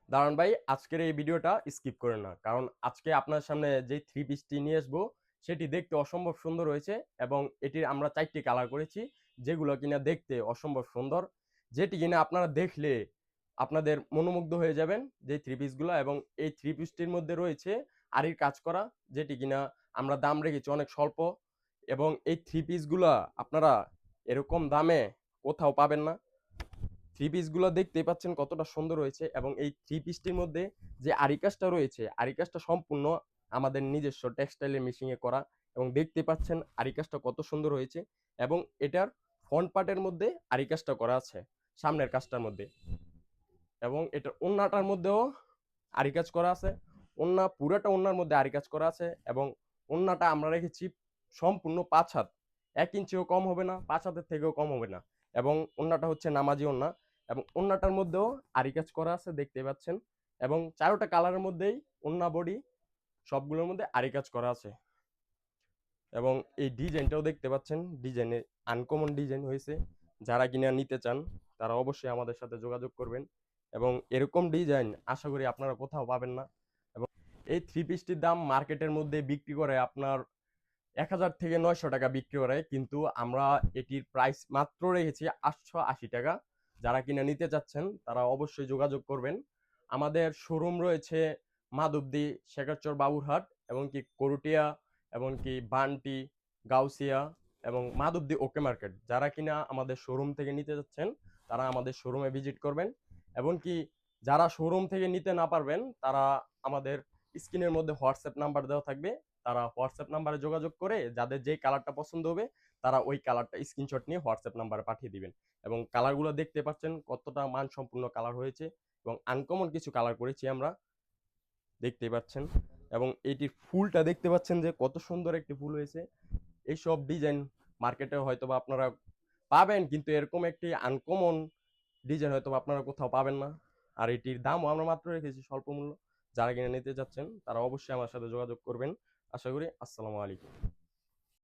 দাঁড়ান ভাই, আজকের এই ভিডিওটা স্কিপ করেন না, কারণ আজকে আপনার সামনে যে থ্রি পিসটি নিয়ে আসবো সেটি দেখতে অসম্ভব সুন্দর হয়েছে এবং এটির আমরা 4টি কালার করেছি, যেগুলো কিনা দেখতে অসম্ভব সুন্দর, যেটি কিনা আপনারা দেখলে আপনাদের মনোমুগ্ধ হয়ে যাবেন যে থ্রি পিসগুলো। এবং এই থ্রি পিসটির মধ্যে রয়েছে আরির কাজ করা, যেটি কিনা আমরা দাম রেখেছি অনেক স্বল্প। এবং এই থ্রি পিসগুলো আপনারা এরকম দামে কোথাও পাবেন না। থ্রি পিসগুলো দেখতেই পাচ্ছেন কতটা সুন্দর হয়েছে, এবং এই থ্রি পিসটির মধ্যে যে আরি কাজটা রয়েছে, আরি কাজটা সম্পূর্ণ আমাদের নিজস্ব টেক্সটাইলের মেশিনে করা। এবং দেখতে পাচ্ছেন আরি কাজটা কত সুন্দর হয়েছে, এবং এটার ফ্রন্ট পার্টের মধ্যে আরি কাজটা করা আছে সামনের কাজটার মধ্যে, এবং এটার ওন্নাটার মধ্যেও আরি কাজ করা আছে। ওন্না পুরাটা ওন্নার মধ্যে আরি কাজ করা আছে, এবং ওন্নাটা আমরা রেখেছি সম্পূর্ণ 5 হাত, 1 ইঞ্চিও কম হবে না, 5 হাতের থেকেও কম হবে না। এবং ওন্নাটা হচ্ছে নামাজি ওন্না, এবং ওন্নাটার মধ্যেও আরি কাজ করা আছে দেখতে পাচ্ছেন। এবং চারোটা কালারের মধ্যেই ওন্না বডি সবগুলোর মধ্যে আরি কাজ করা আছে। এবং এই ডিজাইনটাও দেখতে পাচ্ছেন, ডিজাইনে আনকমন ডিজাইন হয়েছে। যারা কিনা নিতে চান তারা অবশ্যই আমাদের সাথে যোগাযোগ করবেন, এবং এরকম ডিজাইন আশা করি আপনারা কোথাও পাবেন না। এবং এই থ্রি পিসটির দাম মার্কেটের মধ্যে বিক্রি করে আপনার 1000 থেকে 900 টাকা বিক্রি করে, কিন্তু আমরা এটির প্রাইস মাত্র রেখেছি 880 টাকা। যারা কিনা নিতে চাচ্ছেন তারা অবশ্যই যোগাযোগ করবেন। আমাদের শোরুম রয়েছে মাধবদী, শেখারচর, বাবুরহাট, এবং কি করুটিয়া, এবং কি বান্টি, গাউসিয়া, এবং মাধবদী ওকে মার্কেট। যারা কিনা আমাদের শোরুম থেকে নিতে যাচ্ছেন তারা আমাদের শোরুমে ভিজিট করবেন। এবং কি যারা শোরুম থেকে নিতে না পারবেন তারা আমাদের স্ক্রিনের মধ্যে হোয়াটসঅ্যাপ নাম্বার দেওয়া থাকবে, তারা হোয়াটসঅ্যাপ নাম্বারে যোগাযোগ করে যাদের যেই কালারটা পছন্দ হবে তারা ওই কালারটা স্ক্রিনশট নিয়ে হোয়াটসঅ্যাপ নাম্বারে পাঠিয়ে দিবেন। এবং কালারগুলো দেখতে পাচ্ছেন কতটা মানসম্পন্ন কালার হয়েছে, এবং আনকমন কিছু কালার করেছি আমরা, দেখতেই পাচ্ছেন। এবং এটির ফুলটা দেখতে পাচ্ছেন যে কত সুন্দর একটি ফুল হয়েছে। এইসব ডিজাইন মার্কেটে হয়তো বা আপনারা পাবেন, কিন্তু এরকম একটি আনকমন ডিজাইন হয়তো আপনারা কোথাও পাবেন না। আর এটির দামও আমরা মাত্র রেখেছি স্বল্প মূল্য। যারা কিনে নিতে যাচ্ছেন তারা অবশ্যই আমার সাথে যোগাযোগ করবেন। আশা করি। আসসালামু আলাইকুম।